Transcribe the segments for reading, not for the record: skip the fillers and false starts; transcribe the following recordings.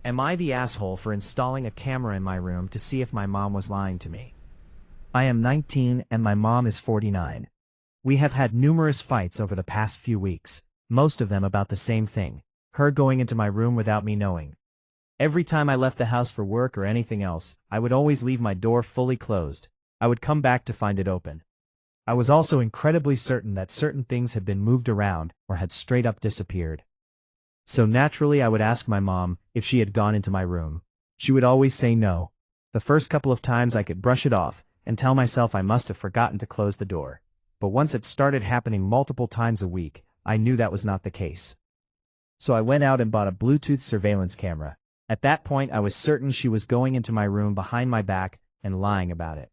Am I the asshole for installing a camera in my room to see if my mom was lying to me? I am 19 and my mom is 49. We have had numerous fights over the past few weeks, most of them about the same thing, her going into my room without me knowing. Every time I left the house for work or anything else, I would always leave my door fully closed. I would come back to find it open. I was also incredibly certain that certain things had been moved around or had straight up disappeared. So naturally I would ask my mom if she had gone into my room. She would always say no. The first couple of times I could brush it off and tell myself I must have forgotten to close the door. But once it started happening multiple times a week, I knew that was not the case. So I went out and bought a Bluetooth surveillance camera. At that point I was certain she was going into my room behind my back and lying about it.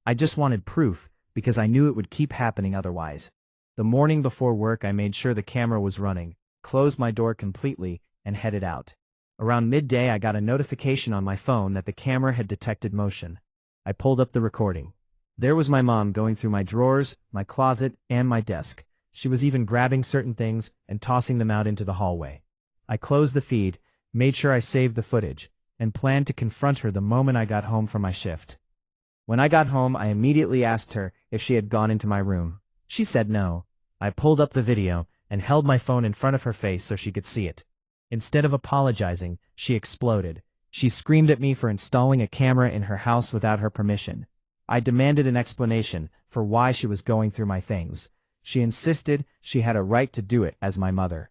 I just wanted proof, because I knew it would keep happening otherwise. The morning before work I made sure the camera was running, closed my door completely, and headed out. Around midday I got a notification on my phone that the camera had detected motion. I pulled up the recording. There was my mom going through my drawers, my closet, and my desk. She was even grabbing certain things and tossing them out into the hallway. I closed the feed, made sure I saved the footage, and planned to confront her the moment I got home from my shift. When I got home, I immediately asked her if she had gone into my room. She said no. I pulled up the video and held my phone in front of her face so she could see it. Instead of apologizing, she exploded. She screamed at me for installing a camera in her house without her permission. I demanded an explanation for why she was going through my things. She insisted she had a right to do it as my mother.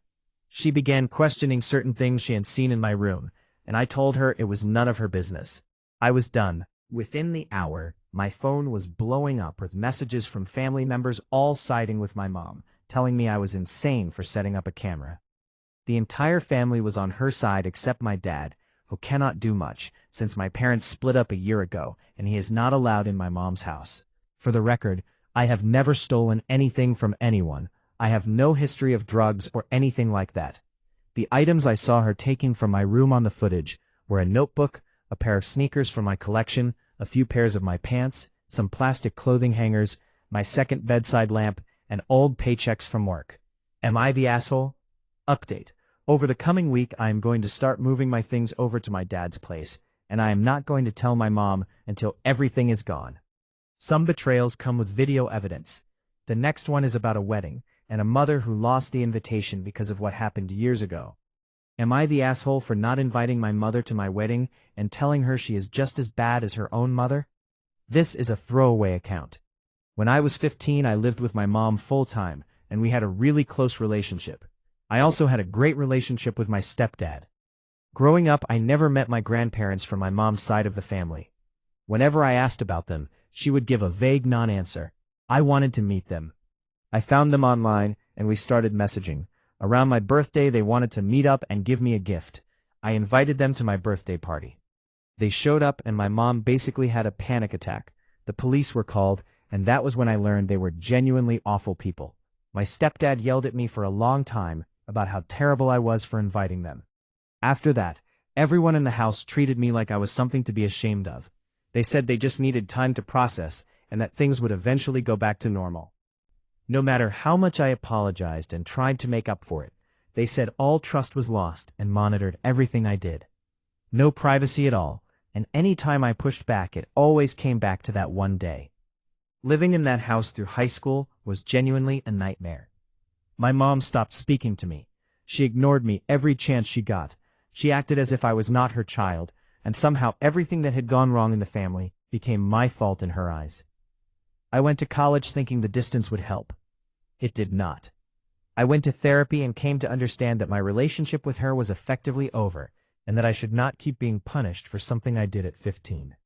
She began questioning certain things she had seen in my room, and I told her it was none of her business. I was done. Within the hour, my phone was blowing up with messages from family members all siding with my mom, telling me I was insane for setting up a camera. The entire family was on her side except my dad, who cannot do much, since my parents split up a year ago, and he is not allowed in my mom's house. For the record, I have never stolen anything from anyone. I have no history of drugs or anything like that. The items I saw her taking from my room on the footage were a notebook, a pair of sneakers from my collection, a few pairs of my pants, some plastic clothing hangers, my second bedside lamp, and old paychecks from work. Am I the asshole? Update. Over the coming week I am going to start moving my things over to my dad's place, and I am not going to tell my mom until everything is gone. Some betrayals come with video evidence. The next one is about a wedding, and a mother who lost the invitation because of what happened years ago. Am I the asshole for not inviting my mother to my wedding and telling her she is just as bad as her own mother? This is a throwaway account. When I was 15, I lived with my mom full-time, and we had a really close relationship. I also had a great relationship with my stepdad. Growing up, I never met my grandparents from my mom's side of the family. Whenever I asked about them, she would give a vague non-answer. I wanted to meet them. I found them online, and we started messaging. Around my birthday, they wanted to meet up and give me a gift. I invited them to my birthday party. They showed up, and my mom basically had a panic attack. The police were called, and that was when I learned they were genuinely awful people. My stepdad yelled at me for a long time about how terrible I was for inviting them. After that, everyone in the house treated me like I was something to be ashamed of. They said they just needed time to process, and that things would eventually go back to normal. No matter how much I apologized and tried to make up for it, they said all trust was lost and monitored everything I did. No privacy at all, and any time I pushed back it always came back to that one day. Living in that house through high school was genuinely a nightmare. My mom stopped speaking to me. She ignored me every chance she got. She acted as if I was not her child, and somehow everything that had gone wrong in the family became my fault in her eyes. I went to college thinking the distance would help. It did not. I went to therapy and came to understand that my relationship with her was effectively over, and that I should not keep being punished for something I did at 15.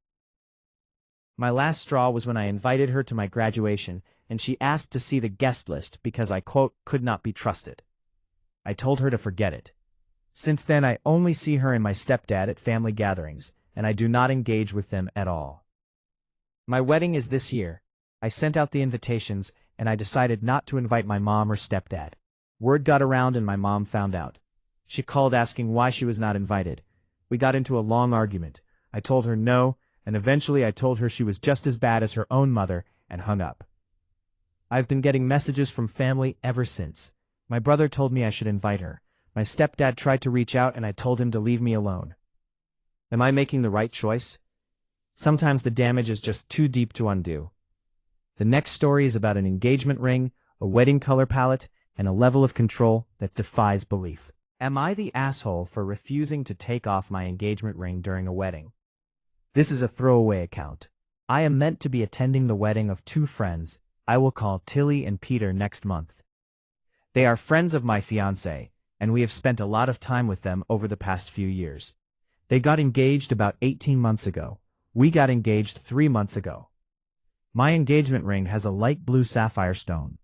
My last straw was when I invited her to my graduation, and she asked to see the guest list because I, quote, could not be trusted. I told her to forget it. Since then, I only see her and my stepdad at family gatherings, and I do not engage with them at all. My wedding is this year. I sent out the invitations, and I decided not to invite my mom or stepdad. Word got around and my mom found out. She called asking why she was not invited. We got into a long argument. I told her no, and eventually I told her she was just as bad as her own mother, and hung up. I've been getting messages from family ever since. My brother told me I should invite her. My stepdad tried to reach out and I told him to leave me alone. Am I making the right choice? Sometimes the damage is just too deep to undo. The next story is about an engagement ring, a wedding color palette, and a level of control that defies belief. Am I the asshole for refusing to take off my engagement ring during a wedding? This is a throwaway account. I am meant to be attending the wedding of two friends I will call Tilly and Peter next month. They are friends of my fiancé, and we have spent a lot of time with them over the past few years. They got engaged about 18 months ago. We got engaged 3 months ago. My engagement ring has a light blue sapphire stone.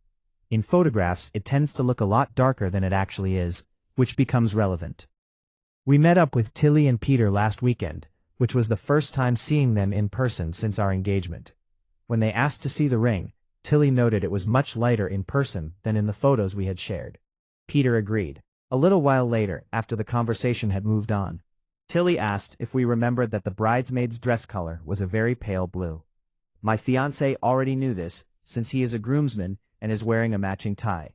In photographs, it tends to look a lot darker than it actually is, which becomes relevant. We met up with Tilly and Peter last weekend, which was the first time seeing them in person since our engagement. When they asked to see the ring, Tilly noted it was much lighter in person than in the photos we had shared. Peter agreed. A little while later, after the conversation had moved on, Tilly asked if we remembered that the bridesmaid's dress color was a very pale blue. My fiancé already knew this, since he is a groomsman and is wearing a matching tie.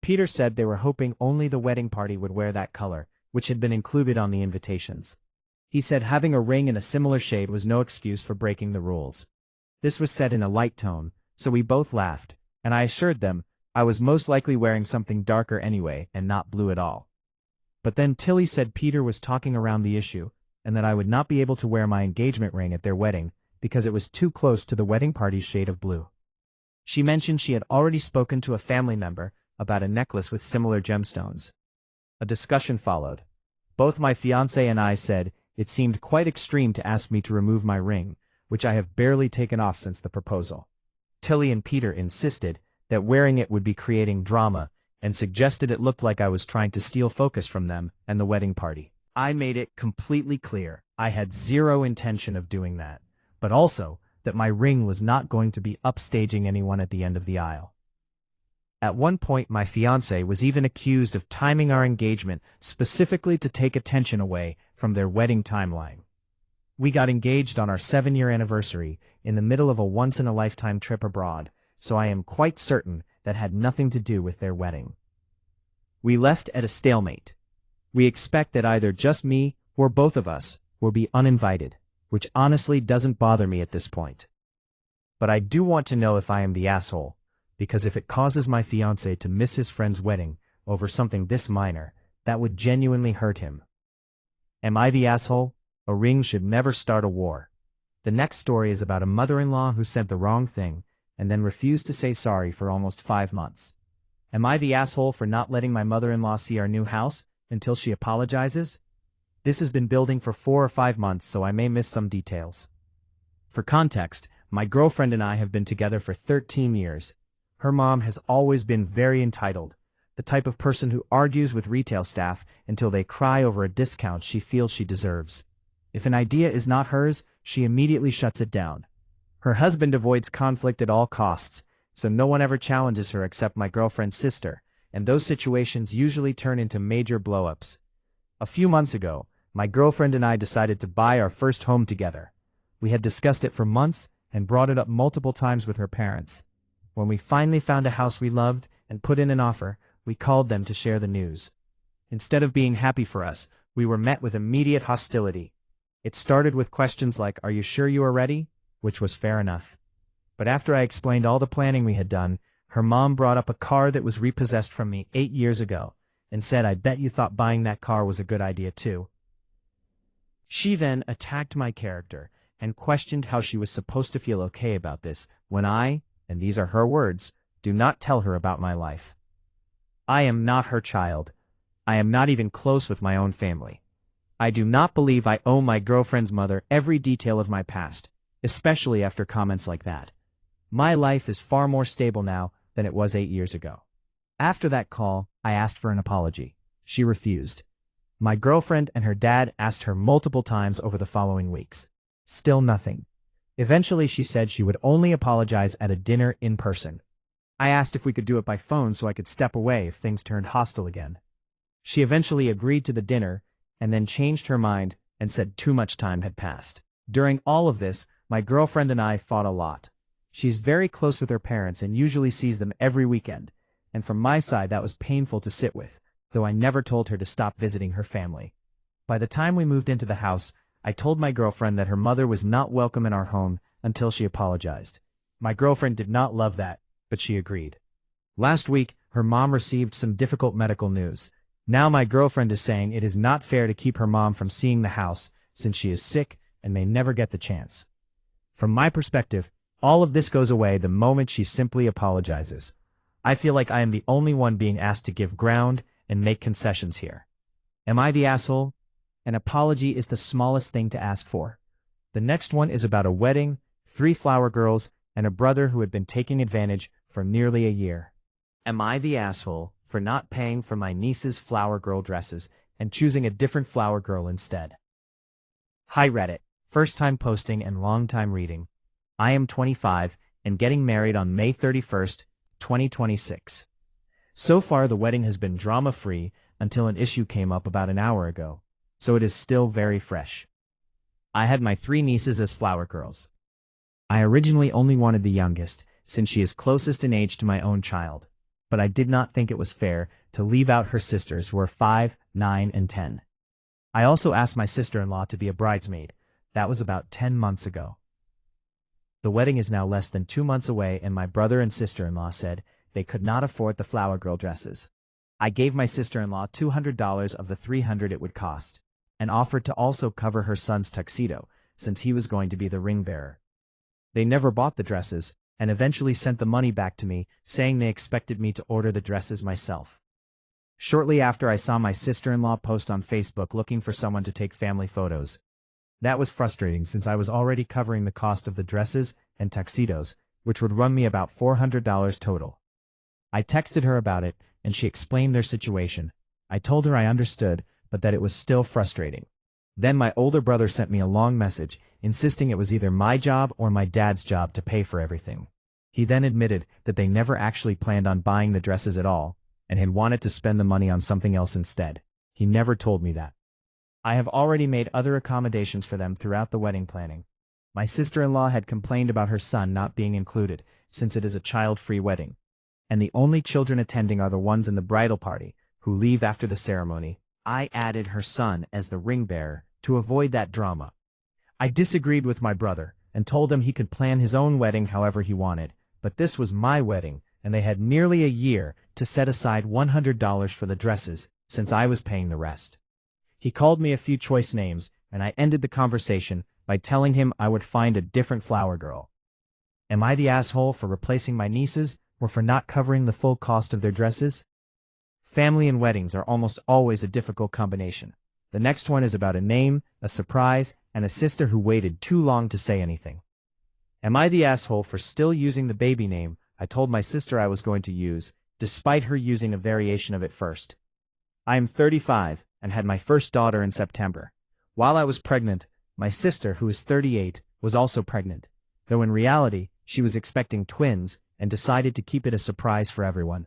Peter said they were hoping only the wedding party would wear that color, which had been included on the invitations. He said having a ring in a similar shade was no excuse for breaking the rules. This was said in a light tone, so we both laughed, and I assured them I was most likely wearing something darker anyway and not blue at all. But then Tilly said Peter was talking around the issue, and that I would not be able to wear my engagement ring at their wedding because it was too close to the wedding party's shade of blue. She mentioned she had already spoken to a family member about a necklace with similar gemstones. A discussion followed. Both my fiancé and I said it seemed quite extreme to ask me to remove my ring, which I have barely taken off since the proposal. Tilly and Peter insisted that wearing it would be creating drama, and suggested it looked like I was trying to steal focus from them and the wedding party. I made it completely clear I had zero intention of doing that, but also that my ring was not going to be upstaging anyone at the end of the aisle. At one point, my fiancé was even accused of timing our engagement specifically to take attention away from their wedding timeline. We got engaged on our 7-year anniversary in the middle of a once-in-a-lifetime trip abroad, so I am quite certain that had nothing to do with their wedding. We left at a stalemate. We expect that either just me or both of us will be uninvited, which honestly doesn't bother me at this point. But I do want to know if I am the asshole, because if it causes my fiancé to miss his friend's wedding over something this minor, that would genuinely hurt him. Am I the asshole? A ring should never start a war. The next story is about a mother-in-law who said the wrong thing and then refused to say sorry for almost 5 months. Am I the asshole for not letting my mother-in-law see our new house until she apologizes? This has been building for 4 or 5 months, so I may miss some details. For context, my girlfriend and I have been together for 13 years. Her mom has always been very entitled, the type of person who argues with retail staff until they cry over a discount she feels she deserves. If an idea is not hers, she immediately shuts it down. Her husband avoids conflict at all costs, so no one ever challenges her except my girlfriend's sister, and those situations usually turn into major blow-ups. A few months ago, my girlfriend and I decided to buy our first home together. We had discussed it for months and brought it up multiple times with her parents. When we finally found a house we loved and put in an offer, we called them to share the news. Instead of being happy for us, we were met with immediate hostility. It started with questions like, "Are you sure you are ready?" which was fair enough. But after I explained all the planning we had done, her mom brought up a car that was repossessed from me 8 years ago, and said, "I bet you thought buying that car was a good idea too." She then attacked my character, and questioned how she was supposed to feel okay about this, when I, and these are her words, do not tell her about my life. I am not her child. I am not even close with my own family. I do not believe I owe my girlfriend's mother every detail of my past, especially after comments like that. My life is far more stable now than it was 8 years ago. After that call, I asked for an apology. She refused. My girlfriend and her dad asked her multiple times over the following weeks. Still nothing. Eventually she said she would only apologize at a dinner in person. I asked if we could do it by phone so I could step away if things turned hostile again. She eventually agreed to the dinner, and then changed her mind and said too much time had passed. During all of this, my girlfriend and I fought a lot. She's very close with her parents and usually sees them every weekend, and from my side that was painful to sit with, though I never told her to stop visiting her family. By the time we moved into the house, I told my girlfriend that her mother was not welcome in our home until she apologized. My girlfriend did not love that, but she agreed. Last week, her mom received some difficult medical news. Now my girlfriend is saying it is not fair to keep her mom from seeing the house since she is sick and may never get the chance. From my perspective, all of this goes away the moment she simply apologizes. I feel like I am the only one being asked to give ground and make concessions here. Am I the asshole? An apology is the smallest thing to ask for. The next one is about a wedding, 3 flower girls, and a brother who had been taking advantage for nearly a year. Am I the asshole for not paying for my niece's flower girl dresses and choosing a different flower girl instead? Hi Reddit, first time posting and long time reading. I am 25 and getting married on May 31st, 2026. So far the wedding has been drama-free until an issue came up about an hour ago, so it is still very fresh. I had my 3 nieces as flower girls. I originally only wanted the youngest, since she is closest in age to my own child, but I did not think it was fair to leave out her sisters who are 5, 9, and 10. I also asked my sister-in-law to be a bridesmaid. That was about 10 months ago. The wedding is now less than 2 months away and my brother and sister-in-law said they could not afford the flower girl dresses. I gave my sister-in-law $200 of the $300 it would cost, and offered to also cover her son's tuxedo, since he was going to be the ring bearer. They never bought the dresses, and eventually sent the money back to me, saying they expected me to order the dresses myself. Shortly after I saw my sister-in-law post on Facebook looking for someone to take family photos. That was frustrating since I was already covering the cost of the dresses and tuxedos, which would run me about $400 total. I texted her about it, and she explained their situation. I told her I understood, but that it was still frustrating. Then my older brother sent me a long message, insisting it was either my job or my dad's job to pay for everything. He then admitted that they never actually planned on buying the dresses at all, and had wanted to spend the money on something else instead. He never told me that. I have already made other accommodations for them throughout the wedding planning. My sister-in-law had complained about her son not being included, since it is a child-free wedding, and the only children attending are the ones in the bridal party, who leave after the ceremony. I added her son as the ring bearer to avoid that drama. I disagreed with my brother, and told him he could plan his own wedding however he wanted, but this was my wedding, and they had nearly a year to set aside $100 for the dresses, since I was paying the rest. He called me a few choice names, and I ended the conversation by telling him I would find a different flower girl. Am I the asshole for replacing my nieces, or for not covering the full cost of their dresses? Family and weddings are almost always a difficult combination. The next one is about a name, a surprise, and a sister who waited too long to say anything. Am I the asshole for still using the baby name I told my sister I was going to use, despite her using a variation of it first? I am 35 and had my first daughter in September. While I was pregnant, my sister, who is 38, was also pregnant, though in reality, she was expecting twins and decided to keep it a surprise for everyone.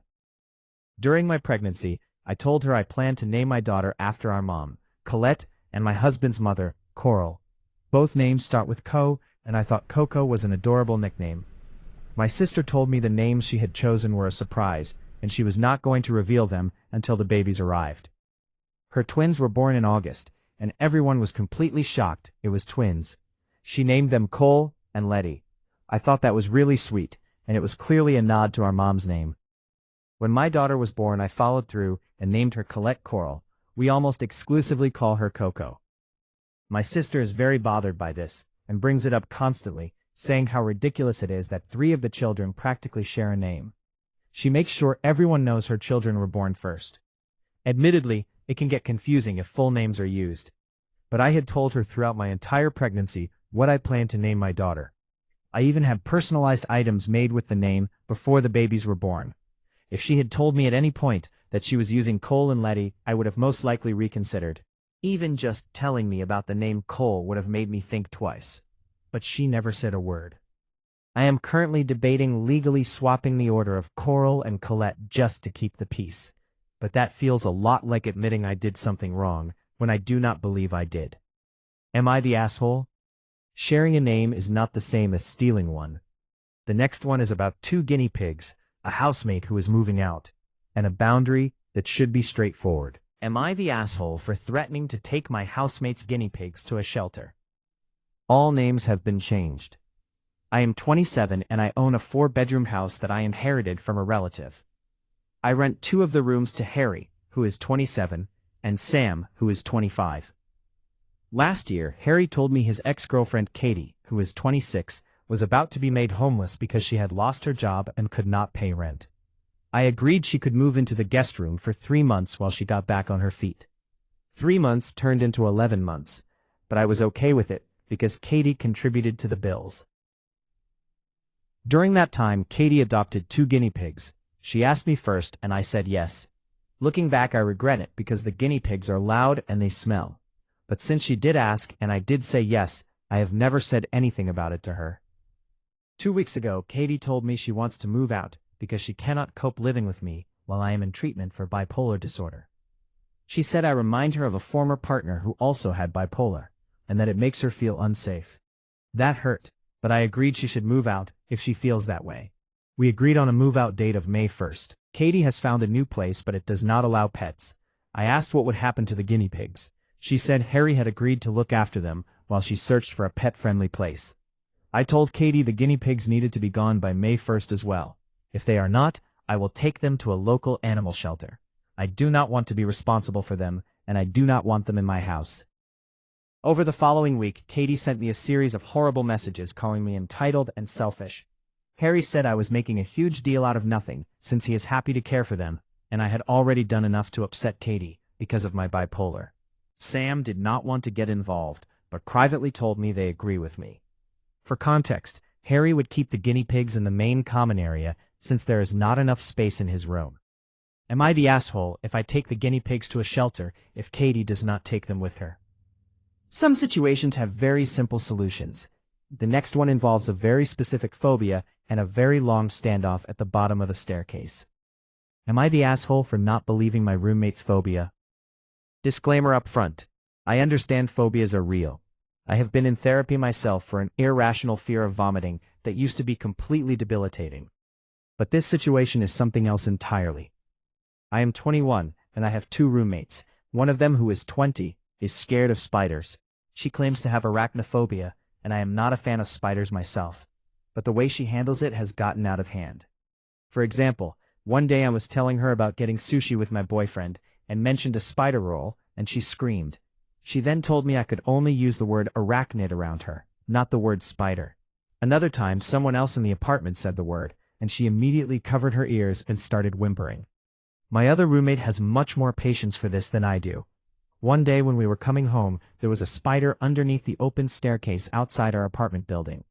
During my pregnancy, I told her I planned to name my daughter after our mom, Colette, and my husband's mother, Coral. Both names start with Co, and I thought Coco was an adorable nickname. My sister told me the names she had chosen were a surprise, and she was not going to reveal them until the babies arrived. Her twins were born in August, and everyone was completely shocked it was twins. She named them Cole and Letty. I thought that was really sweet, and it was clearly a nod to our mom's name. When my daughter was born, I followed through and named her Colette Coral. We almost exclusively call her Coco. My sister is very bothered by this, and brings it up constantly, saying how ridiculous it is that 3 of the children practically share a name. She makes sure everyone knows her children were born first. Admittedly, it can get confusing if full names are used, but I had told her throughout my entire pregnancy what I planned to name my daughter. I even had personalized items made with the name before the babies were born. If she had told me at any point that she was using Cole and Letty, I would have most likely reconsidered. Even just telling me about the name Cole would have made me think twice. But she never said a word. I am currently debating legally swapping the order of Coral and Colette just to keep the peace. But that feels a lot like admitting I did something wrong when I do not believe I did. Am I the asshole? Sharing a name is not the same as stealing one. The next one is about 2 guinea pigs, a housemate who is moving out, and a boundary that should be straightforward. Am I the asshole for threatening to take my housemate's guinea pigs to a shelter? All names have been changed. I am 27 and I own a 4-bedroom house that I inherited from a relative. I rent 2 of the rooms to Harry, who is 27, and Sam, who is 25. Last year, Harry told me his ex-girlfriend Katie, who is 26, was about to be made homeless because she had lost her job and could not pay rent. I agreed she could move into the guest room for 3 months while she got back on her feet. 3 months turned into 11 months, but I was okay with it because Katie contributed to the bills. During that time, Katie adopted 2 guinea pigs. She asked me first and I said yes. Looking back, I regret it because the guinea pigs are loud and they smell. But since she did ask and I did say yes, I have never said anything about it to her. 2 weeks ago, Katie told me she wants to move out because she cannot cope living with me while I am in treatment for bipolar disorder. She said I remind her of a former partner who also had bipolar, and that it makes her feel unsafe. That hurt, but I agreed she should move out if she feels that way. We agreed on a move-out date of May 1st. Katie has found a new place, but it does not allow pets. I asked what would happen to the guinea pigs. She said Harry had agreed to look after them while she searched for a pet-friendly place. I told Katie the guinea pigs needed to be gone by May 1st as well. If they are not, I will take them to a local animal shelter. I do not want to be responsible for them, and I do not want them in my house. Over the following week, Katie sent me a series of horrible messages calling me entitled and selfish. Harry said I was making a huge deal out of nothing, since he is happy to care for them, and I had already done enough to upset Katie because of my bipolar. Sam did not want to get involved, but privately told me they agree with me. For context, Harry would keep the guinea pigs in the main common area since there is not enough space in his room. Am I the asshole if I take the guinea pigs to a shelter if Katie does not take them with her? Some situations have very simple solutions. The next one involves a very specific phobia and a very long standoff at the bottom of the staircase. Am I the asshole for not believing my roommate's phobia? Disclaimer up front. I understand phobias are real. I have been in therapy myself for an irrational fear of vomiting that used to be completely debilitating. But this situation is something else entirely. I am 21, and I have 2 roommates. One of them, who is 20, is scared of spiders. She claims to have arachnophobia, and I am not a fan of spiders myself. But the way she handles it has gotten out of hand. For example, one day I was telling her about getting sushi with my boyfriend, and mentioned a spider roll, and she screamed. She then told me I could only use the word arachnid around her, not the word spider. Another time, someone else in the apartment said the word, and she immediately covered her ears and started whimpering. My other roommate has much more patience for this than I do. One day when we were coming home, there was a spider underneath the open staircase outside our apartment building.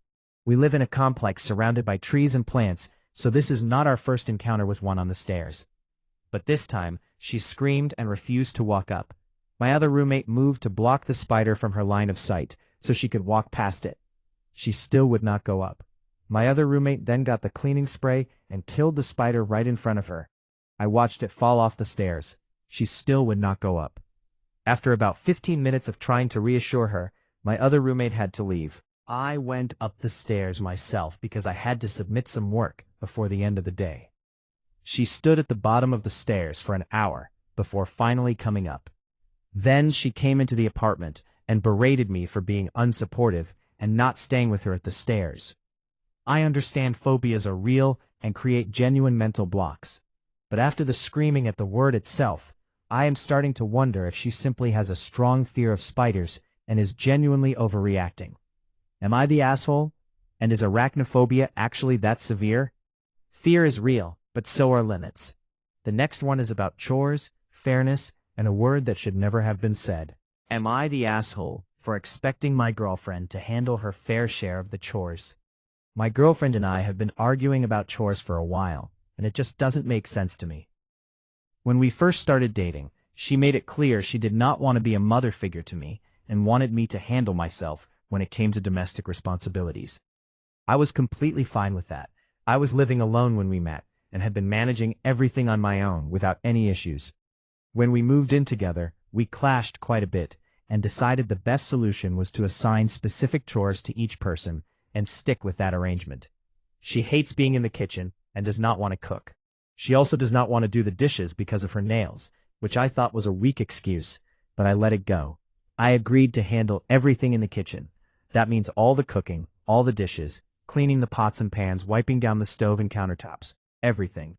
We live in a complex surrounded by trees and plants, so this is not our first encounter with one on the stairs. But this time, she screamed and refused to walk up. My other roommate moved to block the spider from her line of sight, so she could walk past it. She still would not go up. My other roommate then got the cleaning spray and killed the spider right in front of her. I watched it fall off the stairs. She still would not go up. After about 15 minutes of trying to reassure her, my other roommate had to leave. I went up the stairs myself because I had to submit some work before the end of the day. She stood at the bottom of the stairs for an hour before finally coming up. Then she came into the apartment and berated me for being unsupportive and not staying with her at the stairs. I understand phobias are real and create genuine mental blocks. But after the screaming at the word itself, I am starting to wonder if she simply has a strong fear of spiders and is genuinely overreacting. Am I the asshole? And is arachnophobia actually that severe? Fear is real, but so are limits. The next one is about chores, fairness, and a word that should never have been said. Am I the asshole for expecting my girlfriend to handle her fair share of the chores? My girlfriend and I have been arguing about chores for a while, and it just doesn't make sense to me. When we first started dating, she made it clear she did not want to be a mother figure to me and wanted me to handle myself when it came to domestic responsibilities. I was completely fine with that. I was living alone when we met and had been managing everything on my own without any issues. When we moved in together, we clashed quite a bit and decided the best solution was to assign specific chores to each person and stick with that arrangement. She hates being in the kitchen and does not want to cook. She also does not want to do the dishes because of her nails, which I thought was a weak excuse, but I let it go. I agreed to handle everything in the kitchen. That means all the cooking, all the dishes, cleaning the pots and pans, wiping down the stove and countertops, everything.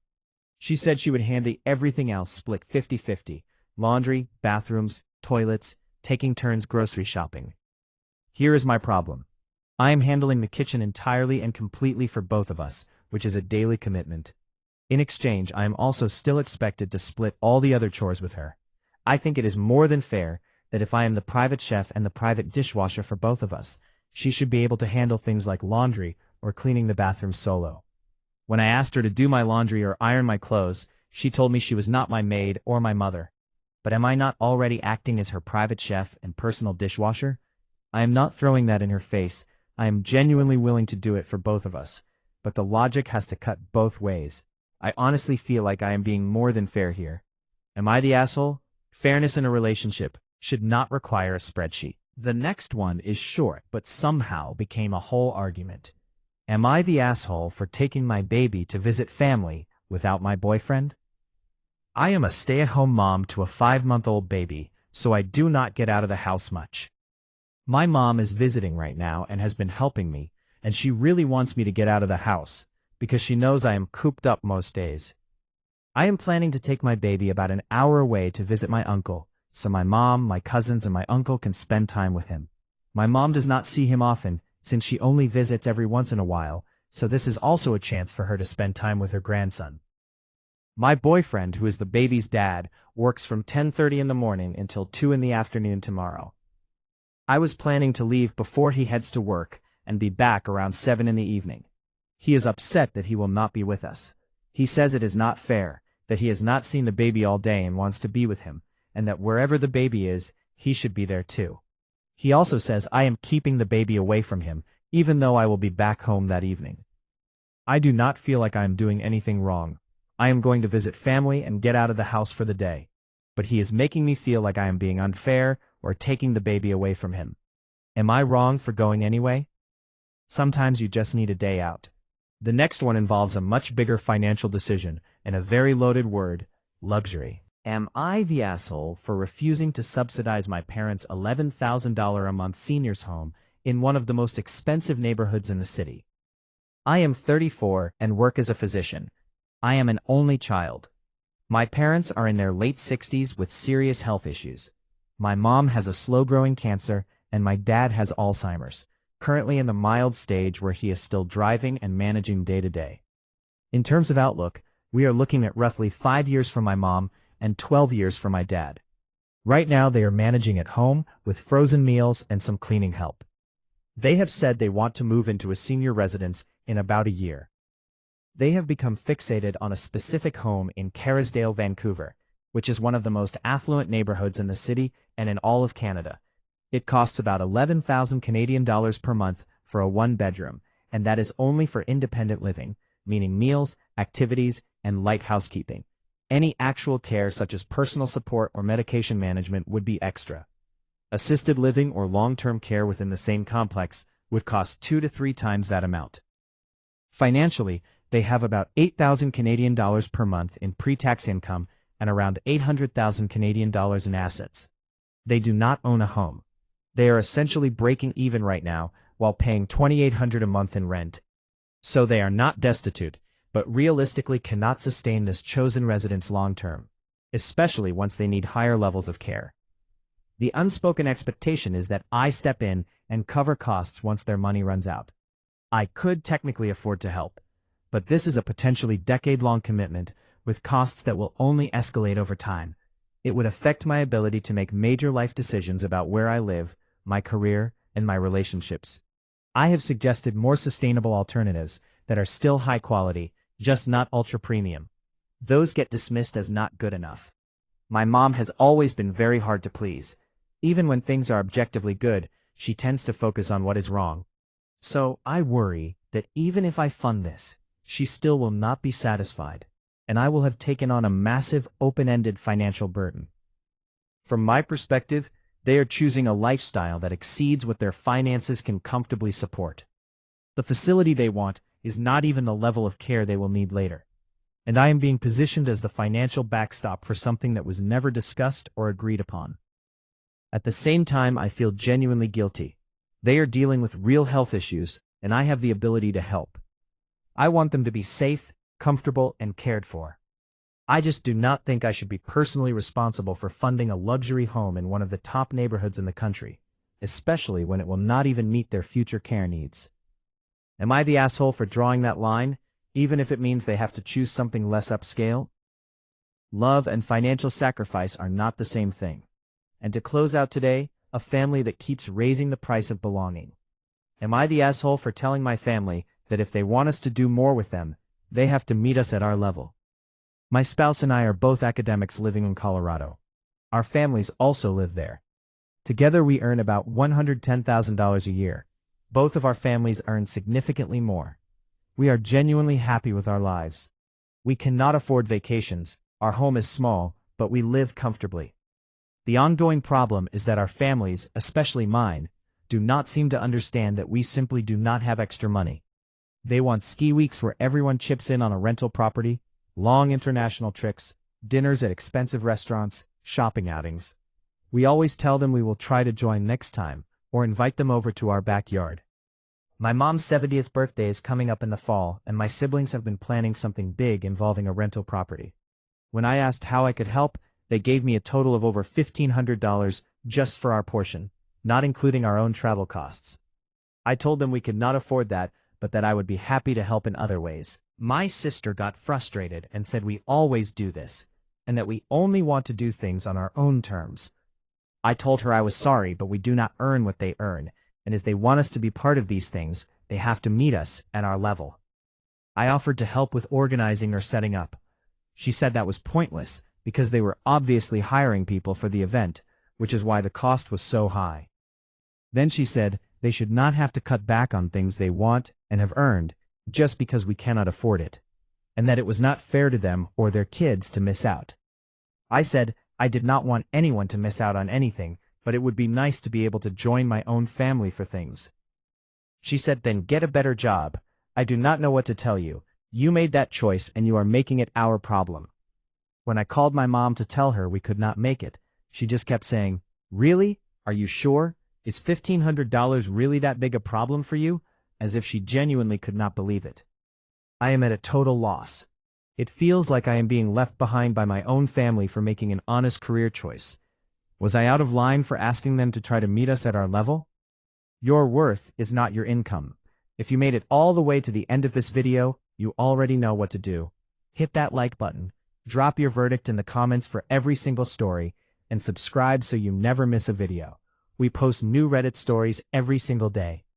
She said she would handle everything else split 50-50, laundry, bathrooms, toilets, taking turns grocery shopping. Here is my problem. I am handling the kitchen entirely and completely for both of us, which is a daily commitment. In exchange, I am also still expected to split all the other chores with her. I think it is more than fair that if I am the private chef and the private dishwasher for both of us, she should be able to handle things like laundry or cleaning the bathroom solo. When I asked her to do my laundry or iron my clothes, she told me she was not my maid or my mother. But am I not already acting as her private chef and personal dishwasher? I am not throwing that in her face. I am genuinely willing to do it for both of us. But the logic has to cut both ways. I honestly feel like I am being more than fair here. Am I the asshole? Fairness in a relationship should not require a spreadsheet. The next one is short, but somehow became a whole argument. Am I the asshole for taking my baby to visit family without my boyfriend? I am a stay-at-home mom to a 5-month-old baby, so I do not get out of the house much. My mom is visiting right now and has been helping me, and she really wants me to get out of the house, because she knows I am cooped up most days. I am planning to take my baby about an hour away to visit my uncle, so my mom, my cousins, and my uncle can spend time with him. My mom does not see him often, since she only visits every once in a while, so this is also a chance for her to spend time with her grandson. My boyfriend, who is the baby's dad, works from 10:30 in the morning until 2 in the afternoon tomorrow. I was planning to leave before he heads to work and be back around 7 in the evening. He is upset that he will not be with us. He says it is not fair, that he has not seen the baby all day and wants to be with him, and that wherever the baby is, he should be there too. He also says I am keeping the baby away from him, even though I will be back home that evening. I do not feel like I am doing anything wrong. I am going to visit family and get out of the house for the day. But he is making me feel like I am being unfair or taking the baby away from him. Am I wrong for going anyway? Sometimes you just need a day out. The next one involves a much bigger financial decision and a very loaded word, luxury. Am I the asshole for refusing to subsidize my parents' $11,000 a month seniors home in one of the most expensive neighborhoods in the city? I am 34 and work as a physician. I am an only child. My parents are in their late 60s with serious health issues. My mom has a slow-growing cancer, and my dad has Alzheimer's, currently in the mild stage where he is still driving and managing day-to-day. In terms of outlook, we are looking at roughly 5 years for my mom and 12 years for my dad. Right now they are managing at home with frozen meals and some cleaning help. They have said they want to move into a senior residence in about a year. They have become fixated on a specific home in Kerrisdale, Vancouver, which is one of the most affluent neighborhoods in the city and in all of Canada. It costs about 11,000 Canadian dollars per month for a one-bedroom, and that is only for independent living, meaning meals, activities, and light housekeeping. Any actual care such as personal support or medication management would be extra. Assisted living or long-term care within the same complex would cost 2 to 3 times that amount. Financially, they have about 8,000 Canadian dollars per month in pre-tax income and around 800,000 Canadian dollars in assets. They do not own a home. They are essentially breaking even right now while paying $2,800 a month in rent. So they are not destitute, but realistically cannot sustain this chosen residence long-term, especially once they need higher levels of care. The unspoken expectation is that I step in and cover costs once their money runs out. I could technically afford to help, but this is a potentially decade-long commitment with costs that will only escalate over time. It would affect my ability to make major life decisions about where I live, my career, and my relationships. I have suggested more sustainable alternatives that are still high quality, just not ultra-premium. Those get dismissed as not good enough. My mom has always been very hard to please. Even when things are objectively good, she tends to focus on what is wrong. So I worry that even if I fund this, she still will not be satisfied, and I will have taken on a massive open-ended financial burden. From my perspective, they are choosing a lifestyle that exceeds what their finances can comfortably support. The facility they want is not even the level of care they will need later. and I am being positioned as the financial backstop for something that was never discussed or agreed upon. At the same time, I feel genuinely guilty. They are dealing with real health issues, and I have the ability to help. I want them to be safe, comfortable, and cared for. I just do not think I should be personally responsible for funding a luxury home in one of the top neighborhoods in the country, especially when it will not even meet their future care needs. Am I the asshole for drawing that line, even if it means they have to choose something less upscale? Love and financial sacrifice are not the same thing. And to close out today, a family that keeps raising the price of belonging. Am I the asshole for telling my family that if they want us to do more with them, they have to meet us at our level? My spouse and I are both academics living in Colorado. Our families also live there. Together we earn about $110,000 a year. Both of our families earn significantly more. We are genuinely happy with our lives. We cannot afford vacations, our home is small, but we live comfortably. The ongoing problem is that our families, especially mine, do not seem to understand that we simply do not have extra money. They want ski weeks where everyone chips in on a rental property, long international trips, dinners at expensive restaurants, shopping outings. We always tell them we will try to join next time, or invite them over to our backyard. My mom's 70th birthday is coming up in the fall, and my siblings have been planning something big involving a rental property. When I asked how I could help, they gave me a total of over $1,500 just for our portion, not including our own travel costs. I told them we could not afford that, but that I would be happy to help in other ways. My sister got frustrated and said we always do this, and that we only want to do things on our own terms. I told her I was sorry, but we do not earn what they earn, and as they want us to be part of these things, they have to meet us at our level. I offered to help with organizing or setting up. She said that was pointless, because they were obviously hiring people for the event, which is why the cost was so high. Then she said they should not have to cut back on things they want and have earned, just because we cannot afford it, and that it was not fair to them or their kids to miss out. I said I did not want anyone to miss out on anything, but it would be nice to be able to join my own family for things. She said, then get a better job. I do not know what to tell you. You made that choice and you are making it our problem. When I called my mom to tell her we could not make it, she just kept saying, really? Are you sure? Is $1,500 really that big a problem for you? As if she genuinely could not believe it. I am at a total loss. It feels like I am being left behind by my own family for making an honest career choice. Was I out of line for asking them to try to meet us at our level? Your worth is not your income. If you made it all the way to the end of this video, you already know what to do. Hit that like button, drop your verdict in the comments for every single story, and subscribe so you never miss a video. We post new Reddit stories every single day.